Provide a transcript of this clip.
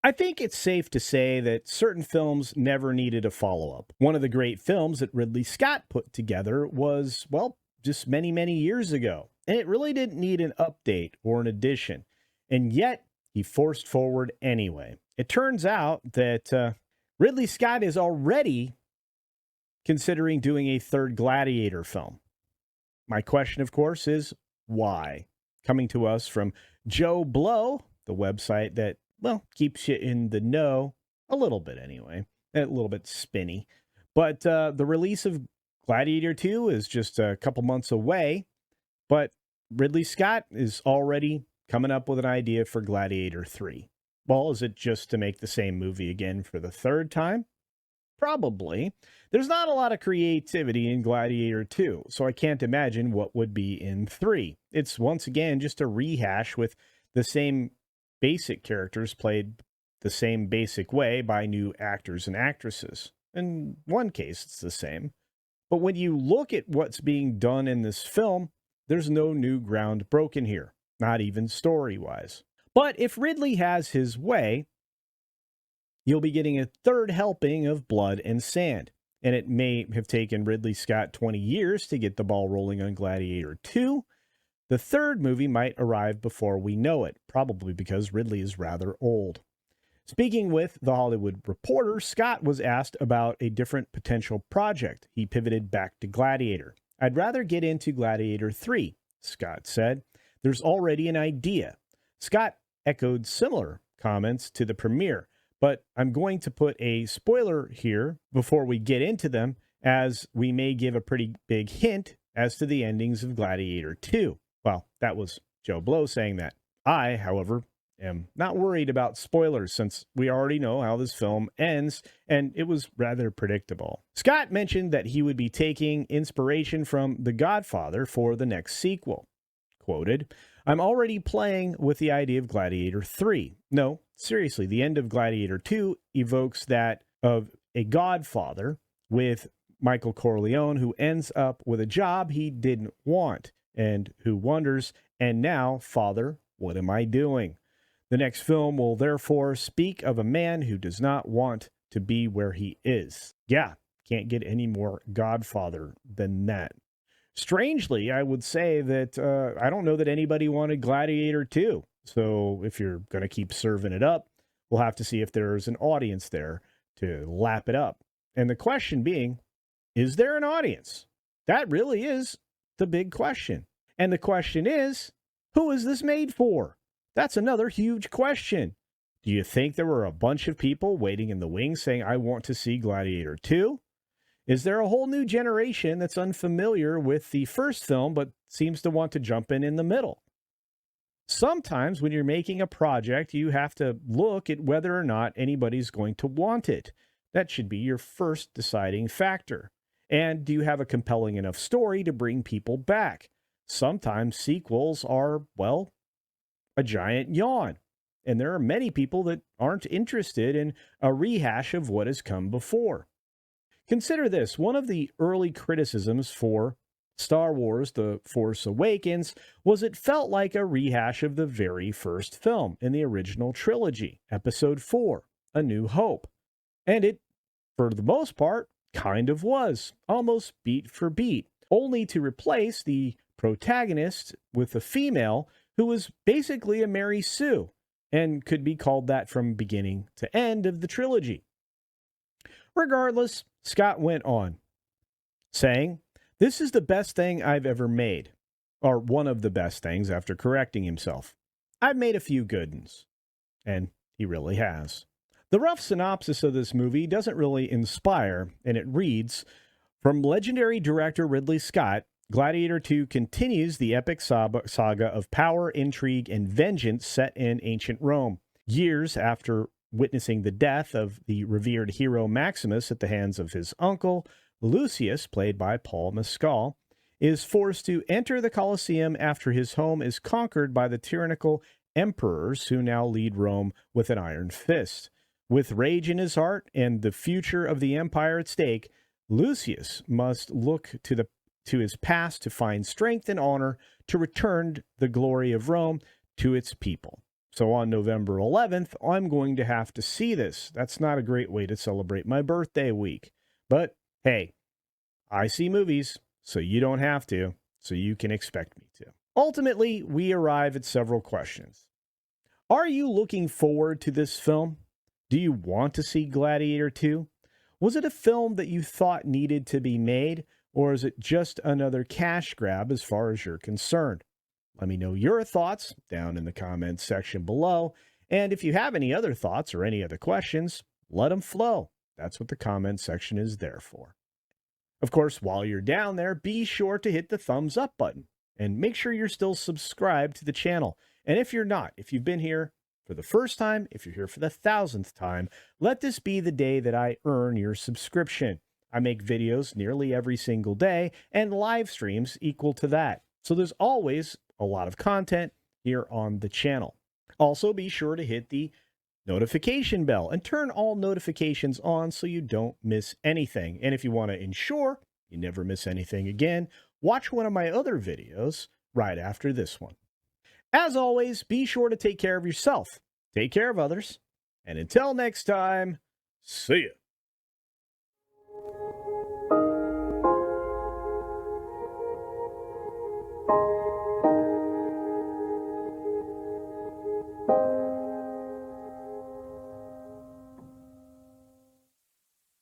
I think it's safe to say that certain films never needed a follow up. One of the great films that Ridley Scott put together was, well, just many, many years ago. And it really didn't need an update or an addition. And yet, he forced forward anyway. It turns out that Ridley Scott is already considering doing a third Gladiator film. My question, of course, is why? Coming to us from Joe Blow, the website that, well, keeps you in the know a little bit anyway, a little bit spinny. But the release of Gladiator 2 is just a couple months away, but Ridley Scott is already coming up with an idea for Gladiator 3. Well, is it just to make the same movie again for the third time? Probably. There's not a lot of creativity in Gladiator 2, so I can't imagine what would be in 3. It's once again just a rehash with the same basic characters played the same basic way by new actors and actresses. In one case, it's the same. But when you look at what's being done in this film, there's no new ground broken here, not even story-wise. But if Ridley has his way, you'll be getting a third helping of Blood and Sand. And it may have taken Ridley Scott 20 years to get the ball rolling on Gladiator 2. The third movie might arrive before we know it, probably because Ridley is rather old. Speaking with The Hollywood Reporter, Scott was asked about a different potential project. He pivoted back to Gladiator. I'd rather get into Gladiator 3, Scott said. There's already an idea. Scott echoed similar comments to the premiere, but I'm going to put a spoiler here before we get into them, as we may give a pretty big hint as to the endings of Gladiator 2. Well, that was Joe Blow saying that. I, however, am not worried about spoilers since we already know how this film ends, and it was rather predictable. Scott mentioned that he would be taking inspiration from The Godfather for the next sequel. Quoted, I'm already playing with the idea of Gladiator 3. No, seriously, the end of Gladiator 2 evokes that of a Godfather with Michael Corleone, who ends up with a job he didn't want and who wonders, and now, Father, what am I doing? The next film will therefore speak of a man who does not want to be where he is. Yeah, can't get any more Godfather than that. Strangely, I would say that I don't know that anybody wanted Gladiator 2. So if you're going to keep serving it up, we'll have to see if there's an audience there to lap it up. And the question being, is there an audience? That really is the big question. And the question is, who is this made for? That's another huge question. Do you think there were a bunch of people waiting in the wings saying, I want to see Gladiator 2? Is there a whole new generation that's unfamiliar with the first film but seems to want to jump in the middle? Sometimes when you're making a project, you have to look at whether or not anybody's going to want it. That should be your first deciding factor. And do you have a compelling enough story to bring people back? Sometimes sequels are, well, a giant yawn. And there are many people that aren't interested in a rehash of what has come before. Consider this. One of the early criticisms for Star Wars The Force Awakens was it felt like a rehash of the very first film in the original trilogy, Episode 4, A New Hope. And it, for the most part, kind of was, almost beat for beat, only to replace the protagonist with a female who was basically a Mary Sue and could be called that from beginning to end of the trilogy. Regardless, Scott went on, saying, this is the best thing I've ever made, or one of the best things after correcting himself. I've made a few good ones. And he really has. The rough synopsis of this movie doesn't really inspire, and it reads, from legendary director Ridley Scott, Gladiator 2 continues the epic saga of power, intrigue, and vengeance set in ancient Rome. Years after witnessing the death of the revered hero Maximus at the hands of his uncle, Lucius, played by Paul Mescal, is forced to enter the Coliseum after his home is conquered by the tyrannical emperors who now lead Rome with an iron fist. With rage in his heart and the future of the empire at stake, Lucius must look to his past to find strength and honor to return the glory of Rome to its people. So on November 11th, I'm going to have to see this. That's not a great way to celebrate my birthday week. But hey, I see movies, so you don't have to, so you can expect me to. Ultimately, we arrive at several questions. Are you looking forward to this film? Do you want to see Gladiator 2? Was it a film that you thought needed to be made, or is it just another cash grab as far as you're concerned? Let me know your thoughts down in the comments section below. And if you have any other thoughts or any other questions, let them flow. That's what the comment section is there for. Of course, while you're down there, be sure to hit the thumbs up button and make sure you're still subscribed to the channel. And if you're not, if you've been here for the first time, if you're here for the 1000th time, let this be the day that I earn your subscription. I make videos nearly every single day and live streams equal to that. So there's always a lot of content here on the channel. Also, be sure to hit the notification bell and turn all notifications on so you don't miss anything. And if you want to ensure you never miss anything again, watch one of my other videos right after this one. As always, be sure to take care of yourself, take care of others, and until next time, see ya.